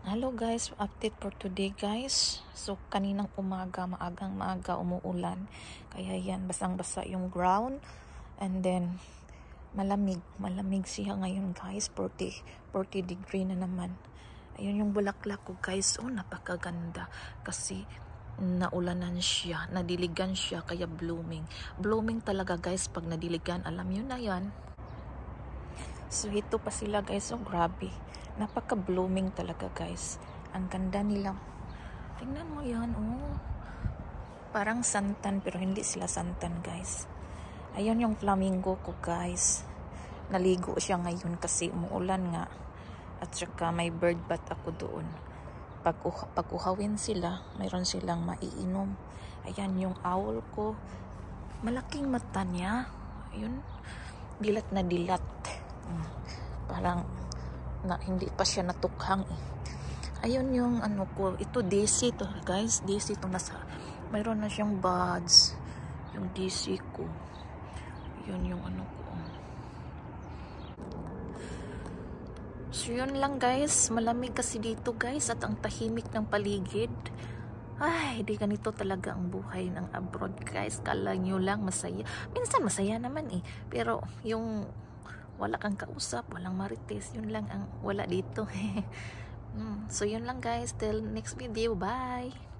Hello guys, update for today guys. So kaninang umaga, maagang-maaga umuulan. Kaya yan, basang-basa yung ground. And then malamig siya ngayon guys. 40 degree na naman. Ayun yung bulaklak ko guys. Oh, napakaganda. Kasi naulanan siya, nadiligan siya, kaya blooming. Blooming talaga guys pag nadiligan. Alam nyo na yan. So ito pa sila guys, oh grabe, napaka blooming talaga guys, ang ganda nila. Tingnan mo yan, oh parang santan pero hindi sila santan guys. Ayun yung flamingo ko guys, naligo siya ngayon kasi umuulan nga, at saka may bird bath ako doon. Pag-uhawin sila, mayroon silang maiinom. Ayan yung owl ko, malaking mata niya, ayun, dilat na dilat. Parang hindi pa siya natukhang eh. Ayun yung ano ko, ito DC to guys, DC to, nasa mayroon na siyang buds, yung DC ko. Yun yung ano ko. So yun lang guys, malamig kasi dito guys at ang tahimik ng paligid. Ay, di ganito talaga ang buhay ng abroad guys. Kala nyo lang masaya, minsan masaya naman eh, pero yung wala kang kausap, walang marites, yun lang ang wala dito. So yun lang guys, till next video, bye.